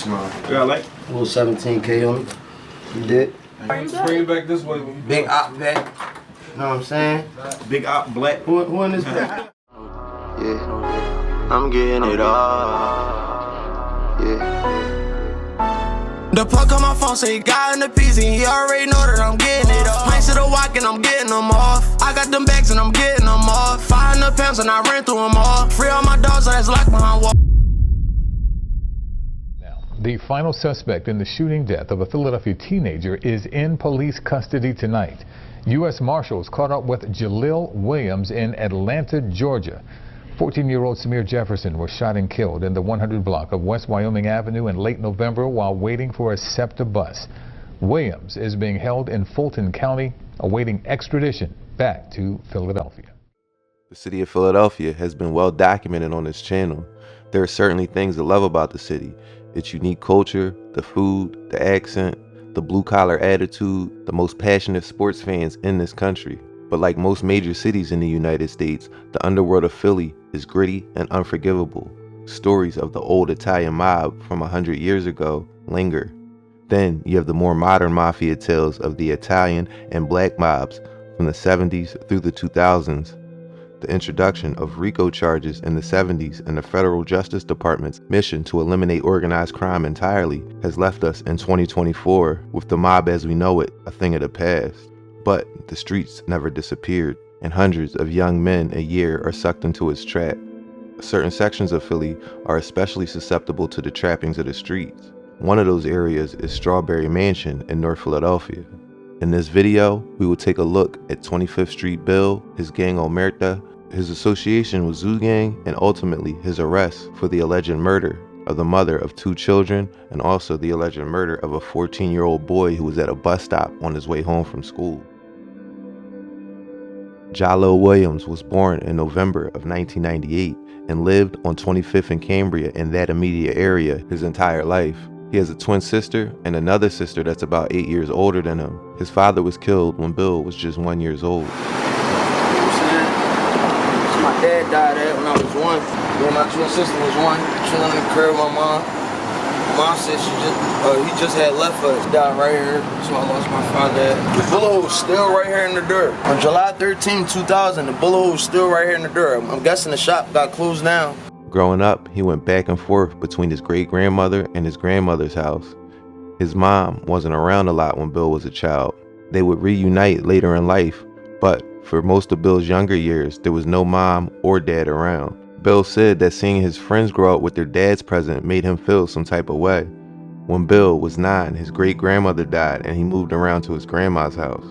Yeah, like a little 17K on it. You did? bring it back this way. Big op pack. Know what I'm saying? Big op black. Who in this pack? Yeah, I'm getting it all. Yeah. The plug on my phone say he got in the piece and he already know that I'm getting it off. Pints to the walk and I'm getting them off. I got them bags and I'm getting them off. 500 pounds and I ran through them all. Free all my dogs so that's locked behind wall. Now, the final suspect in the shooting death of a Philadelphia teenager is in police custody tonight. U.S. Marshals caught up with Jalil Williams in Atlanta, Georgia. 14-year-old Samir Jefferson was shot and killed in the 100 block of West Wyoming Avenue in late November while waiting for a SEPTA bus. Williams is being held in Fulton County, awaiting extradition back to Philadelphia. The city of Philadelphia has been well documented on this channel. There are certainly things to love about the city. Its unique culture, the food, the accent, the blue-collar attitude, the most passionate sports fans in this country. But like most major cities in the United States, the underworld of Philly is gritty and unforgivable. Stories of the old Italian mob from 100 years ago linger. Then you have the more modern mafia tales of the Italian and black mobs from the 70s through the 2000s. The introduction of RICO charges in the 70s and the Federal Justice Department's mission to eliminate organized crime entirely has left us in 2024 with the mob as we know it a thing of the past. But the streets never disappeared, and hundreds of young men a year are sucked into its trap. Certain sections of Philly are especially susceptible to the trappings of the streets. One of those areas is Strawberry Mansion in North Philadelphia. In this video, we will take a look at 25th Street Bill, his gang Omerta, his association with Zoo Gang, and ultimately his arrest for the alleged murder of the mother of 2 children and also the alleged murder of a 14-year-old boy who was at a bus stop on his way home from school. Jalil Williams was born in November of 1998 and lived on 25th and Cambria in that immediate area his entire life. He has a twin sister and another sister that's about 8 years older than him. His father was killed when Bill was just 1 year old. You know what I'm saying? So my dad died at when I was 1. When my twin sister was 1, chilling in the crib with my mom. Mom said he just had left us. Died right here, so I lost my father. The bullet hole was still right here in the dirt. On July 13, 2000, the bullet hole was still right here in the dirt. I'm guessing the shop got closed down. Growing up, he went back and forth between his great-grandmother and his grandmother's house. His mom wasn't around a lot when Bill was a child. They would reunite later in life, but for most of Bill's younger years, there was no mom or dad around. Bill said that seeing his friends grow up with their dads present made him feel some type of way. When Bill was 9, his great-grandmother died and he moved around to his grandma's house.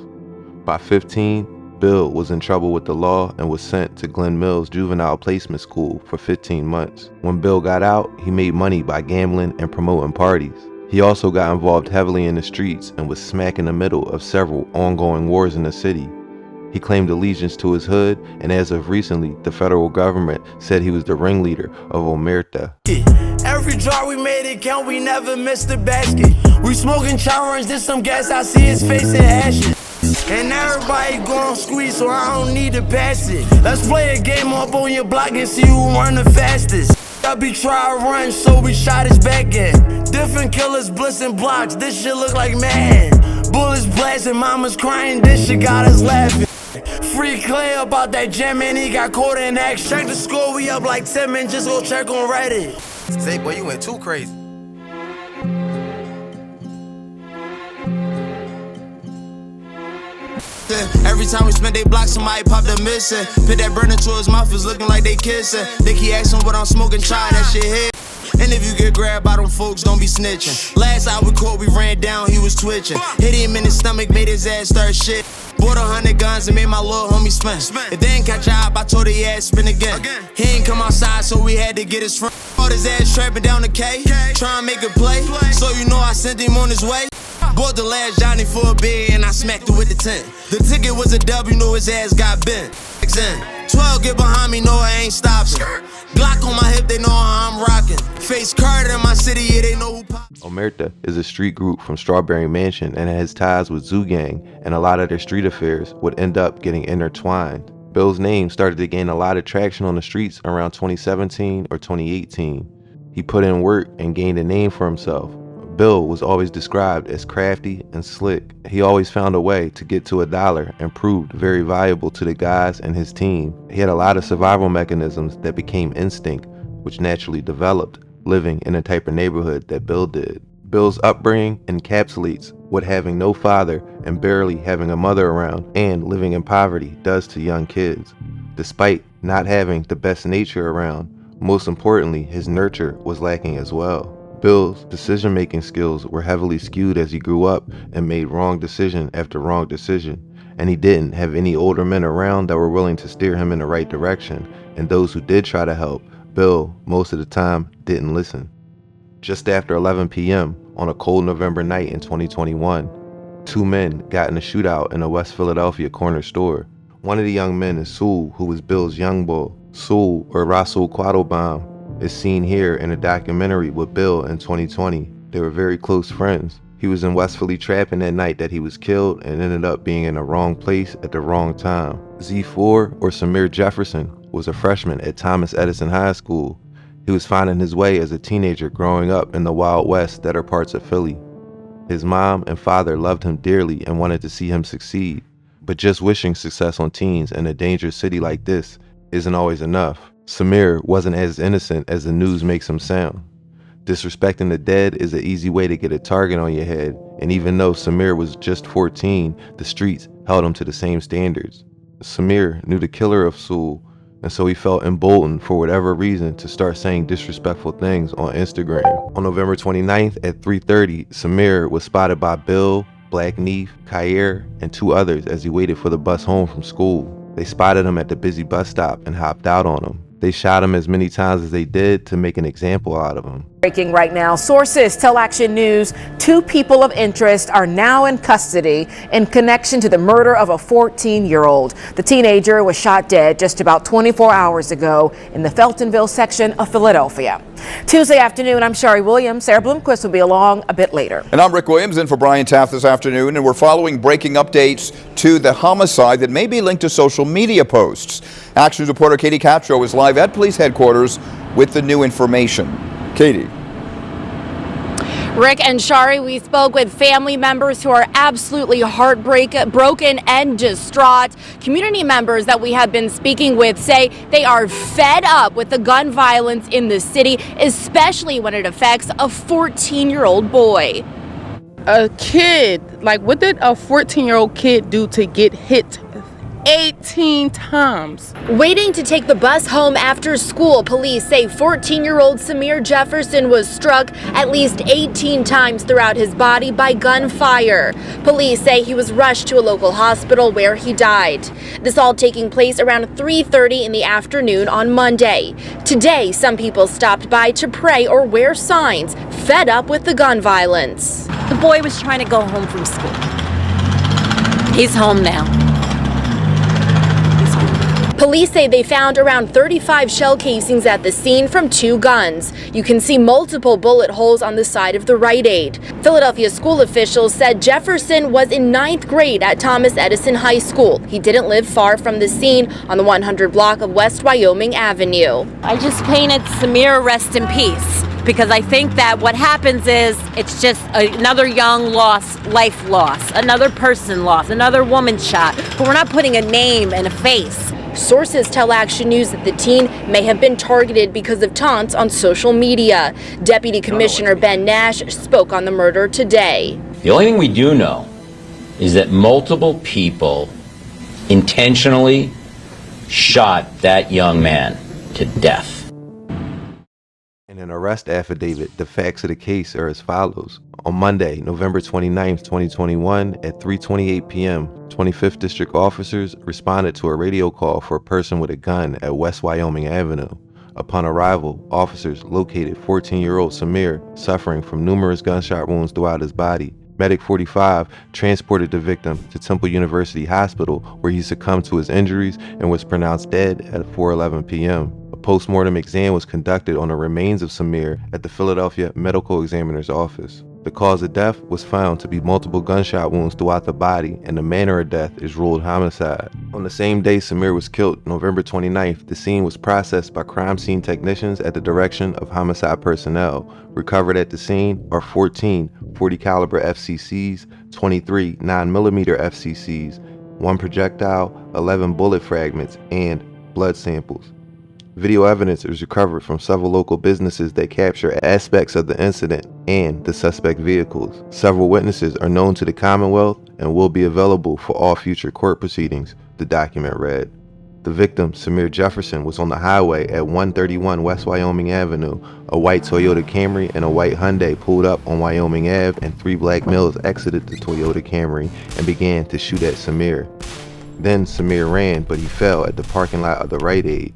By 15, Bill was in trouble with the law and was sent to Glen Mills Juvenile Placement School for 15 months. When Bill got out, he made money by gambling and promoting parties. He also got involved heavily in the streets and was smack in the middle of several ongoing wars in the city. He claimed allegiance to his hood, and as of recently, the federal government said he was the ringleader of Omerta. Every jar we made it count, we never missed the basket. We smoking challenge, there's some gas, I see his face in ashes. And everybody gon' squeeze, so I don't need to pass it. Let's play a game up on your block and see who run the fastest. I be trying to run, so we shot his back in. Different killers, blissing blocks, this shit look like man. Bullets blasting, mama's crying, this shit got us laughing. Free Clay about that jam, and he got caught in action. Check the score, we up like 10 men, just go check on Reddit. Say, boy, you went too crazy. Every time we spent they block, somebody popped a missing. Put that burner to his mouth, it's looking like they kissing. They keep asking what I'm smoking, try that shit hit. And if you get grabbed by them folks, don't be snitching. Last time we caught, we ran down, he was twitching. Hit him in the stomach, made his ass start shit. Bought 100 guns and made my little homie spin. If they ain't catch a op, I told the ass spin again. He ain't come outside, so we had to get his friend. Bought his ass trapping down the K, trying to make a play. So you know I sent him on his way. Bought the last Johnny for a bid and I smacked it with the 10. The ticket was a dub, you know his ass got bent. 12 get behind me, know I ain't stopping. Glock on my hip, they know how I'm rocking. Face card in my city, yeah, they know who pop. Omerta is a street group from Strawberry Mansion and has ties with Zoo Gang, and a lot of their street affairs would end up getting intertwined. Bill's name started to gain a lot of traction on the streets around 2017 or 2018. He put in work and gained a name for himself. Bill was always described as crafty and slick. He always found a way to get to $1 and proved very valuable to the guys and his team. He had a lot of survival mechanisms that became instinct, which naturally developed living in the type of neighborhood that Bill did. Bill's upbringing encapsulates what having no father and barely having a mother around and living in poverty does to young kids. Despite not having the best nature around, most importantly, his nurture was lacking as well. Bill's decision-making skills were heavily skewed as he grew up and made wrong decision after wrong decision, and he didn't have any older men around that were willing to steer him in the right direction, and those who did try to help, Bill, most of the time, didn't listen. Just after 11 p.m. on a cold November night in 2021, 2 men got in a shootout in a West Philadelphia corner store. One of the young men is Sewell, who was Bill's young bull. Sewell, or Rasul Quattlebaum, is seen here in a documentary with Bill in 2020. They were very close friends. He was in West Philly trapping that night that he was killed and ended up being in the wrong place at the wrong time. Z4, or Samir Jefferson, was a freshman at Thomas Edison High School. He was finding his way as a teenager growing up in the Wild West that are parts of Philly. His mom and father loved him dearly and wanted to see him succeed. But just wishing success on teens in a dangerous city like this isn't always enough. Samir wasn't as innocent as the news makes him sound. Disrespecting the dead is an easy way to get a target on your head, and even though Samir was just 14, the streets held him to the same standards. Samir knew the killer of Sewell, and so he felt emboldened for whatever reason to start saying disrespectful things on Instagram. On November 29th at 3:30, Samir was spotted by Bill, Black Neef, Khair, and 2 others as he waited for the bus home from school. They spotted him at the busy bus stop and hopped out on him. They shot him as many times as they did to make an example out of him. Breaking right now, sources tell Action News 2 people of interest are now in custody in connection to the murder of a 14-year-old. The teenager was shot dead just about 24 hours ago in the Feltonville section of Philadelphia. Tuesday afternoon, I'm Shari Williams. Sarah Bloomquist will be along a bit later. And I'm Rick Williams in for Brian Taft this afternoon, and we're following breaking updates to the homicide that may be linked to social media posts. Action News reporter Katie Castro is live at police headquarters with the new information. Katie. Rick and Shari, we spoke with family members who are absolutely broken and distraught. Community members that we have been speaking with say they are fed up with the gun violence in the city, especially when it affects a 14-year-old boy. A kid, like what did a 14-year-old kid do to get hit 18 times? Waiting to take the bus home after school, police say 14-year-old Samir Jefferson was struck at least 18 times throughout his body by gunfire. Police say he was rushed to a local hospital where he died. This all taking place around 3:30 in the afternoon on Monday. Today, some people stopped by to pray or wear signs, fed up with the gun violence. The boy was trying to go home from school. He's home now. Police say they found around 35 shell casings at the scene from 2 guns. You can see multiple bullet holes on the side of the Rite Aid. Philadelphia school officials said Jefferson was in 9th grade at Thomas Edison High School. He didn't live far from the scene on the 100 block of West Wyoming Avenue. I just painted Samir rest in peace, because I think that what happens is it's just another young life loss, another person lost, another woman shot, but we're not putting a name and a face. Sources tell Action News that the teen may have been targeted because of taunts on social media. Deputy Commissioner Ben Nash spoke on the murder today. The only thing we do know is that multiple people intentionally shot that young man to death. In an arrest affidavit, the facts of the case are as follows. On Monday, November 29, 2021, at 3:28 p.m., 25th District officers responded to a radio call for a person with a gun at West Wyoming Avenue. Upon arrival, officers located 14-year-old Samir suffering from numerous gunshot wounds throughout his body. Medic 45 transported the victim to Temple University Hospital, where he succumbed to his injuries and was pronounced dead at 4:11 p.m. A post-mortem exam was conducted on the remains of Samir at the Philadelphia Medical Examiner's Office. The cause of death was found to be multiple gunshot wounds throughout the body, and the manner of death is ruled homicide. On the same day Samir was killed, November 29th, the scene was processed by crime scene technicians at the direction of homicide personnel. Recovered at the scene are 14 .40 caliber FCCs, 23 9mm FCCs, 1 projectile, 11 bullet fragments, and blood samples. Video evidence is recovered from several local businesses that capture aspects of the incident and the suspect vehicles. Several witnesses are known to the Commonwealth and will be available for all future court proceedings, the document read. The victim, Samir Jefferson, was on the highway at 131 West Wyoming Avenue. A white Toyota Camry and a white Hyundai pulled up on Wyoming Ave, and 3 black males exited the Toyota Camry and began to shoot at Samir. Then Samir ran, but he fell at the parking lot of the Rite Aid.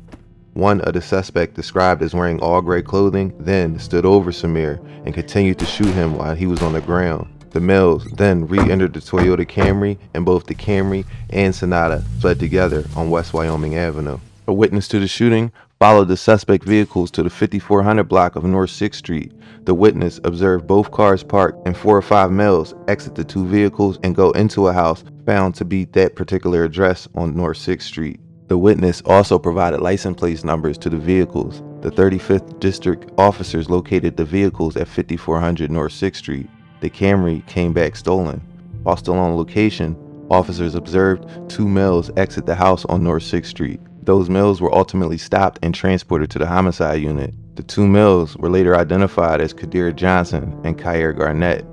One of the suspects, described as wearing all gray clothing, then stood over Samir and continued to shoot him while he was on the ground. The males then re-entered the Toyota Camry, and both the Camry and Sonata fled together on West Wyoming Avenue. A witness to the shooting followed the suspect vehicles to the 5400 block of North 6th Street. The witness observed both cars parked and 4 or 5 males exit the 2 vehicles and go into a house found to be that particular address on North 6th Street. The witness also provided license plate numbers to the vehicles. The 35th District officers located the vehicles at 5400 North 6th Street. The Camry came back stolen. While still on location, officers observed 2 males exit the house on North 6th Street. Those males were ultimately stopped and transported to the homicide unit. The 2 males were later identified as Kadir Johnson and Kyer Garnett.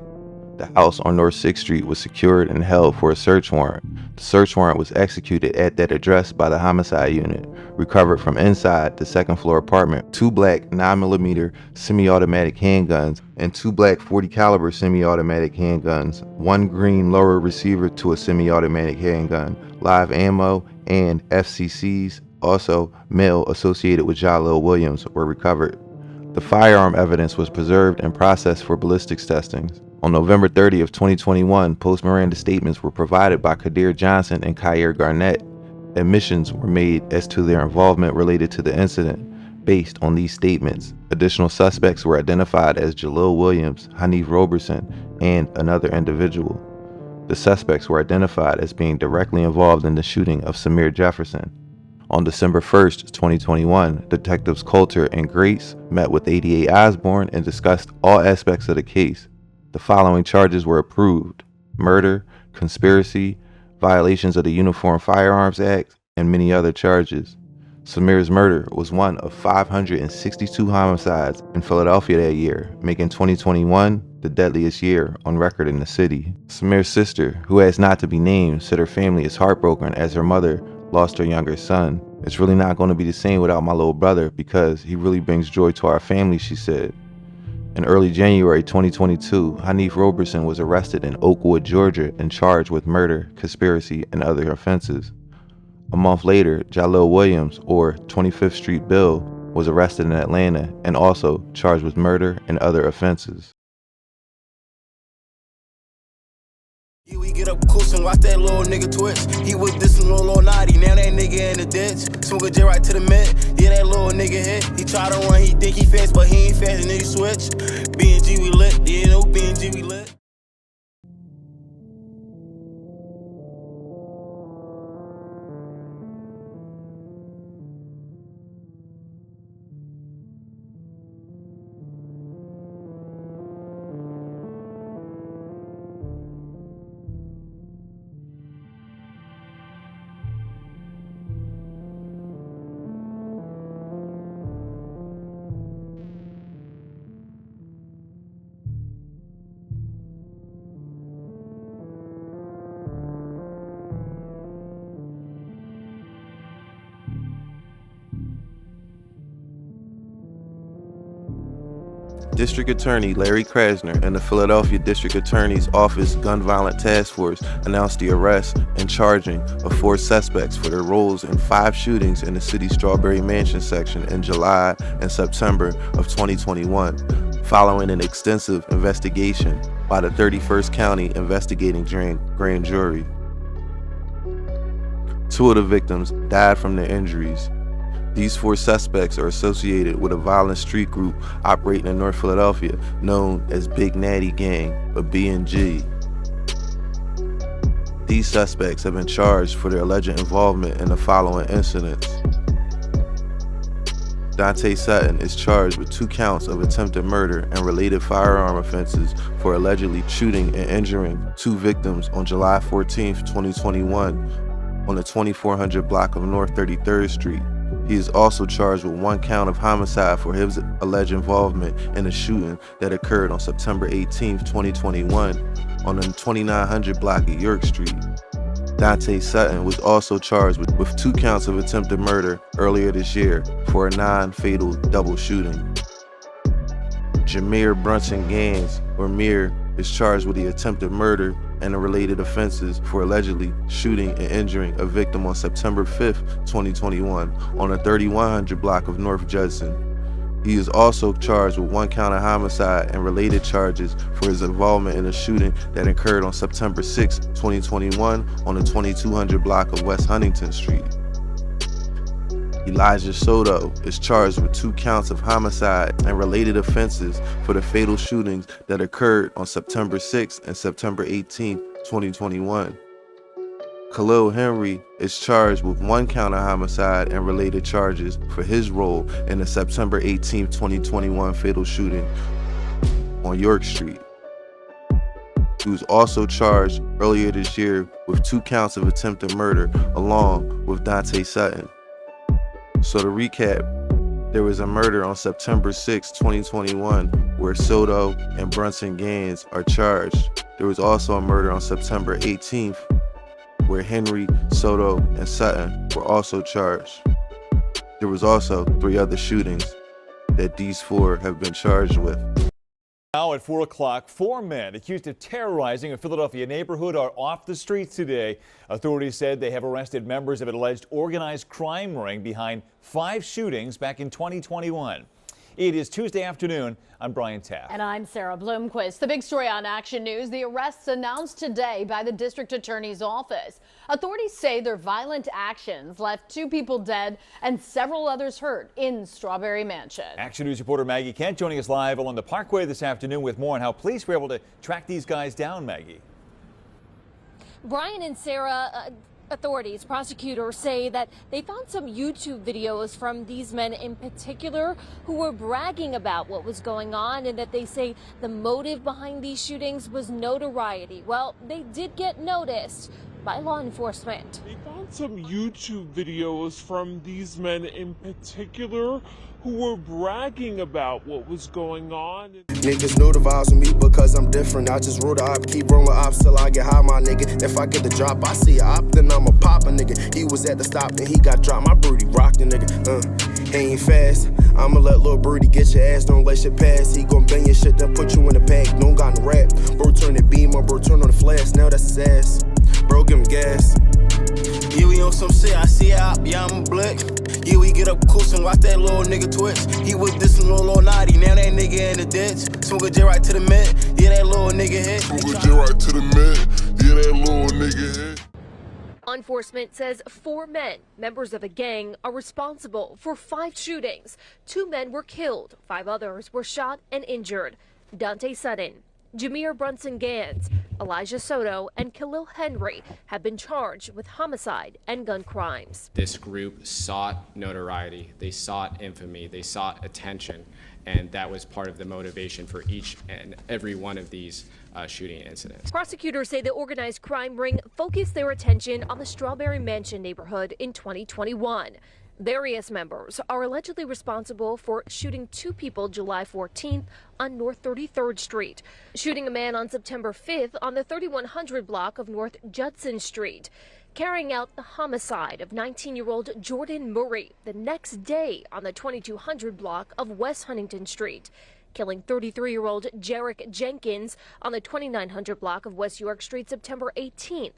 The house on North 6th Street was secured and held for a search warrant. The search warrant was executed at that address by the homicide unit. Recovered from inside the 2nd floor apartment 2 black 9mm semi-automatic handguns and 2 black .40 caliber semi-automatic handguns, 1 green lower receiver to a semi-automatic handgun, live ammo, and FCCs, also male associated with Jalil Williams, were recovered. The firearm evidence was preserved and processed for ballistics testing. On November 30 of 2021, post-Miranda statements were provided by Kadir Johnson and Kyer Garnett. Admissions were made as to their involvement related to the incident. Based on these statements, additional suspects were identified as Jalil Williams, Hanif Roberson, and another individual. The suspects were identified as being directly involved in the shooting of Samir Jefferson. On December 1st, 2021, Detectives Coulter and Grace met with ADA Osborne and discussed all aspects of the case. The following charges were approved: murder, conspiracy, violations of the Uniform Firearms Act, and many other charges. Samir's murder was one of 562 homicides in Philadelphia that year, making 2021 the deadliest year on record in the city. Samir's sister, who has not to be named, said her family is heartbroken as her mother lost her younger son. "It's really not going to be the same without my little brother because he really brings joy to our family," she said. In early January 2022, Hanif Roberson was arrested in Oakwood, Georgia, and charged with murder, conspiracy, and other offenses. A month later, Jalil Williams, or 25th Street Bill, was arrested in Atlanta and also charged with murder and other offenses. Yeah, we get up close and watch that little nigga twitch. He was dissing little naughty, now that nigga in the ditch. Smoke a J right to the mid, yeah, that little nigga hit. He try to run, he think he fast, but he ain't fast, and then he switch. B&G we lit, yeah, no B&G we lit. District Attorney Larry Krasner and the Philadelphia District Attorney's Office Gun Violence Task Force announced the arrest and charging of 4 suspects for their roles in 5 shootings in the city's Strawberry Mansion section in July and September of 2021, following an extensive investigation by the 31st County Investigating Grand Jury. 2 of the victims died from their injuries. These 4 suspects are associated with a violent street group operating in North Philadelphia known as Big Natty Gang, or B&G. These suspects have been charged for their alleged involvement in the following incidents. Dante Sutton is charged with 2 counts of attempted murder and related firearm offenses for allegedly shooting and injuring 2 victims on July 14, 2021 on the 2400 block of North 33rd Street. He is also charged with 1 count of homicide for his alleged involvement in a shooting that occurred on September 18, 2021 on the 2900 block of York Street. Dante Sutton was also charged with 2 counts of attempted murder earlier this year for a non-fatal double shooting. Jameer Brunson Gans, or Mir, is charged with the attempted murder and the related offenses for allegedly shooting and injuring a victim on September 5, 2021 on the 3100 block of North Judson. He is also charged with 1 count of homicide and related charges for his involvement in a shooting that occurred on September 6, 2021 on the 2200 block of West Huntington Street. Elijah Soto is charged with 2 counts of homicide and related offenses for the fatal shootings that occurred on September 6 and September 18, 2021. Khalil Henry is charged with 1 count of homicide and related charges for his role in the September 18, 2021 fatal shooting on York Street. He was also charged earlier this year with 2 counts of attempted murder along with Dante Sutton. So to recap, there was a murder on September 6, 2021 where Soto and Brunson Gans are charged. There was also a murder on September 18th where Henry, Soto, and Sutton were also charged. There was also 3 other shootings that these 4 have been charged with. Now at 4 o'clock, 4 men accused of terrorizing a Philadelphia neighborhood are off the streets today. Authorities said they have arrested members of an alleged organized crime ring behind 5 shootings back in 2021. It is Tuesday afternoon. I'm Brian Taft. And I'm Sarah Bloomquist. The big story on Action News, the arrests announced today by the district attorney's office. Authorities say their violent actions left 2 people dead and several others hurt in Strawberry Mansion. Action News reporter Maggie Kent joining us live along the Parkway this afternoon with more on how police were able to track these guys down, Maggie. Brian and Sarah, authorities, prosecutors say that they found some YouTube videos from these men in particular who were bragging about what was going on, and that they say the motive behind these shootings was notoriety. Well, they did get noticed by law enforcement. They found some YouTube videos from these men in particular who were bragging about what was going on. Niggas know the vibes with me because I'm different. I just roll the op, keep rolling ops till I get high, my nigga. If I get the drop, I see a op, then I'ma pop a nigga. He was at the stop and he got dropped. My birdie rocked the nigga. He ain't fast. I'ma let Lil Birdie get your ass, don't let shit pass. He gon' bang your shit, then put you in the pack. Don't got no rap. Bro, turn the beam on, bro, turn on the flash. Now that's his ass. Bro, give him gas. Yeah, we on some shit, I see it up, yeah, I'm a blick. Yeah, we get up close and watch that little nigga twitch. He was dissing little naughty, now that nigga in the ditch. Smoke a J right to the mid, yeah, that little nigga hit. Smoke a J right to the mid, yeah, that little nigga hit. Law enforcement says 4 men, members of a gang, are responsible for 5 shootings. 2 men were killed, 5 others were shot and injured. Dante Sutton, Jameer Brunson Gans, Elijah Soto, and Khalil Henry have been charged with homicide and gun crimes. This group sought notoriety, they sought infamy, they sought attention, and that was part of the motivation for each and every one of these shooting incidents. Prosecutors say the organized crime ring focused their attention on the Strawberry Mansion neighborhood in 2021. Various members are allegedly responsible for shooting 2 people July 14th on North 33rd Street, shooting a man on September 5th on the 3100 block of North Judson Street, carrying out the homicide of 19-year-old Jordan Murray the next day on the 2200 block of West Huntington Street, killing 33-year-old Jarek Jenkins on the 2900 block of West York Street September 18th,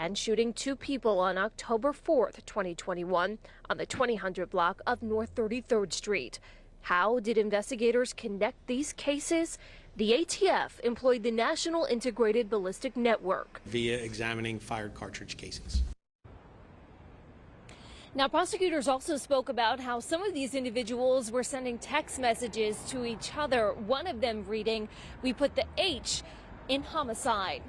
and shooting 2 people on October 4th, 2021 on the 2000 block of North 33rd Street. How did investigators connect these cases? The ATF employed the National Integrated Ballistic Network via examining fired cartridge casings. Now, prosecutors also spoke about how some of these individuals were sending text messages to each other, one of them reading, "We put the H in homicide."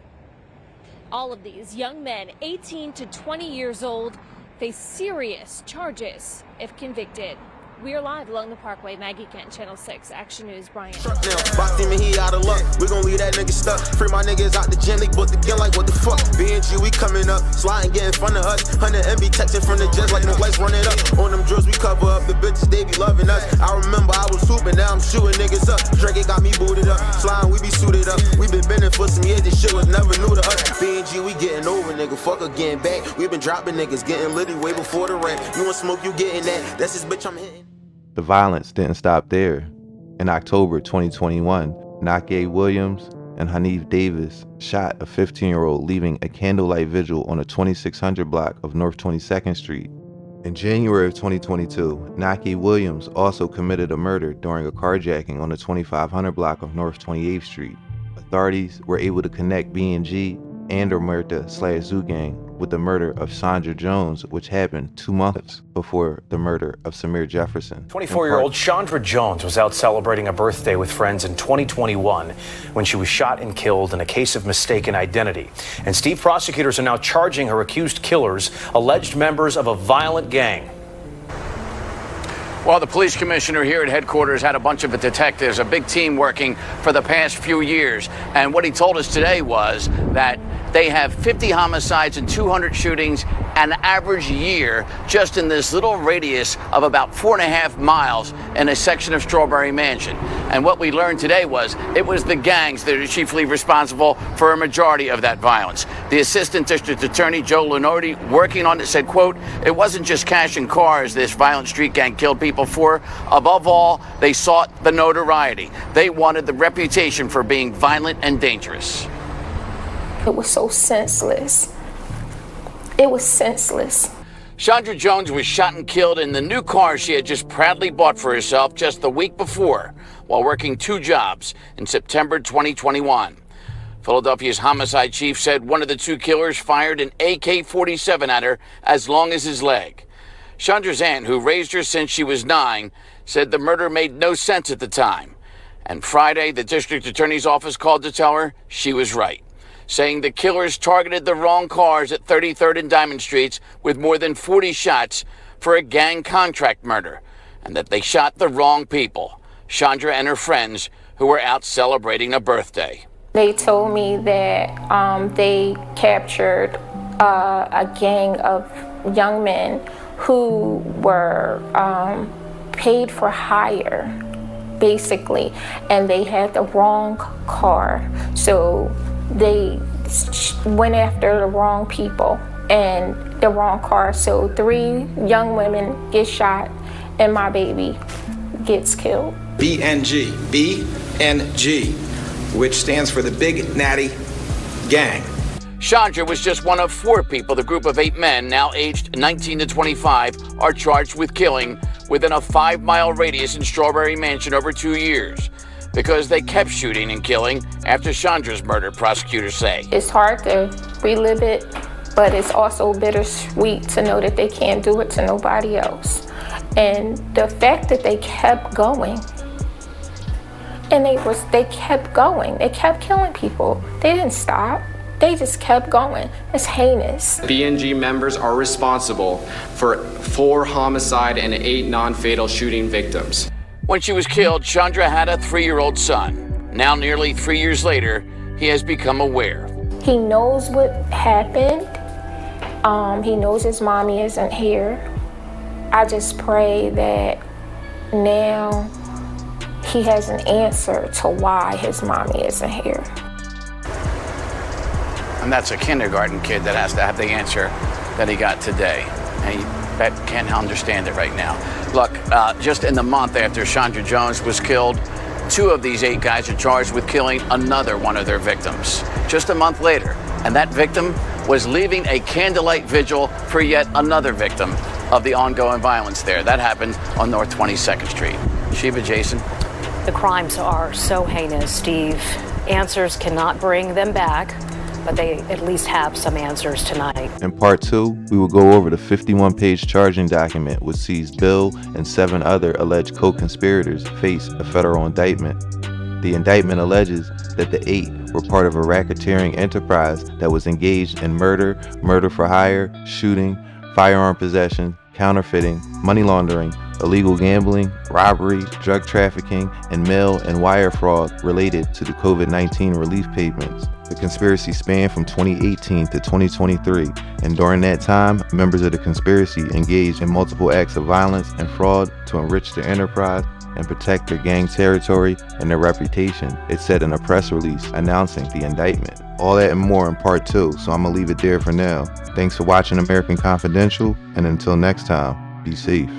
All of these young men, 18 to 20 years old, face serious charges if convicted. We are live along the Parkway. Maggie Kent, Channel 6, Action News, Brian. Now, box him and he out of luck. We gon' leave that nigga stuck. Free my niggas out the gym, they booked again like what the fuck. B&G, we coming up, sliding, get in front of us. 100 MB texting from the jets like no lights running up. On them drills, we cover up. The bitches, they be loving us. I remember I was hooping, now I'm shooting niggas up. Drake got me booted up. Sliding, we be suited up. We been bending for some years, this shit was never new to us. B&G, we getting over, nigga. Fuck again back. We been dropping niggas, getting litty way before the rap. You want smoke, you getting that. That's this bitch I'm hitting. The violence didn't stop there. In October 2021, Nake Williams and Hanif Davis shot a 15-year-old leaving a candlelight vigil on the 2600 block of North 22nd Street. In January of 2022, Nake Williams also committed a murder during a carjacking on the 2500 block of North 28th Street. Authorities were able to connect B&G and Omerta/Zoo Gang with the murder of Chandra Jones, which happened 2 months before the murder of Samir Jefferson. 24-year-old Chandra Jones was out celebrating a birthday with friends in 2021 when she was shot and killed in a case of mistaken identity. And Steve, prosecutors are now charging her accused killers, alleged members of a violent gang. Well, the police commissioner here at headquarters had a bunch of detectives, a big team working for the past few years. And what he told us today was that they have 50 homicides and 200 shootings an average year just in this little radius of about 4.5 miles in a section of Strawberry Mansion. And what we learned today was it was the gangs that are chiefly responsible for a majority of that violence. The assistant district attorney, Joe Lenardi, working on it, said, quote, "It wasn't just cash and cars this violent street gang killed people for. Above all, they sought the notoriety. They wanted the reputation for being violent and dangerous." It was so senseless. It was senseless. Chandra Jones was shot and killed in the new car she had just proudly bought for herself just the week before while working 2 jobs in September 2021. Philadelphia's homicide chief said one of the 2 killers fired an AK-47 at her as long as his leg. Chandra's aunt, who raised her since she was 9, said the murder made no sense at the time. And Friday, the district attorney's office called to tell her she was right, saying the killers targeted the wrong cars at 33rd and Diamond Streets with more than 40 shots for a gang contract murder, and that they shot the wrong people, Chandra and her friends who were out celebrating a birthday. They told me that they captured a gang of young men who were paid for hire, basically, and they had the wrong car. So they went after the wrong people and the wrong car. So 3 young women get shot and my baby gets killed. BNG, BNG, which stands for the Big Natty Gang. Chandra was just one of 4 people the group of 8 men, now aged 19 to 25, are charged with killing within a 5-mile radius in Strawberry Mansion over 2 years. Because they kept shooting and killing after Chandra's murder, prosecutors say. It's hard to relive it, but it's also bittersweet to know that they can't do it to nobody else. And the fact that they kept going, and they kept going, they kept killing people. They didn't stop. They just kept going. It's heinous. BNG members are responsible for 4 homicide and 8 non-fatal shooting victims. When she was killed, Chandra had a 3-year-old son. Now, nearly 3 years later, he has become aware. He knows what happened. He knows his mommy isn't here. I just pray that now he has an answer to why his mommy isn't here. And that's a kindergarten kid that has to have the answer that he got today. And that can't understand it right now. Look, just in the month after Chandra Jones was killed, 2 of these 8 guys are charged with killing another one of their victims. Just a month later, and that victim was leaving a candlelight vigil for yet another victim of the ongoing violence there. That happened on North 22nd Street. Sheba, Jason. The crimes are so heinous, Steve. Answers cannot bring them back. but they at least have some answers tonight. In part 2, we will go over the 51-page charging document which sees Bill and 7 other alleged co-conspirators face a federal indictment. The indictment alleges that the 8 were part of a racketeering enterprise that was engaged in murder, murder for hire, shooting, firearm possession, counterfeiting, money laundering, illegal gambling, robbery, drug trafficking, and mail and wire fraud related to the COVID-19 relief payments. The conspiracy spanned from 2018 to 2023, and during that time, members of the conspiracy engaged in multiple acts of violence and fraud to enrich their enterprise and protect their gang territory and their reputation, it said in a press release announcing the indictment. All that and more in part 2, so I'm gonna leave it there for now. Thanks for watching American Confidential, and until next time, be safe.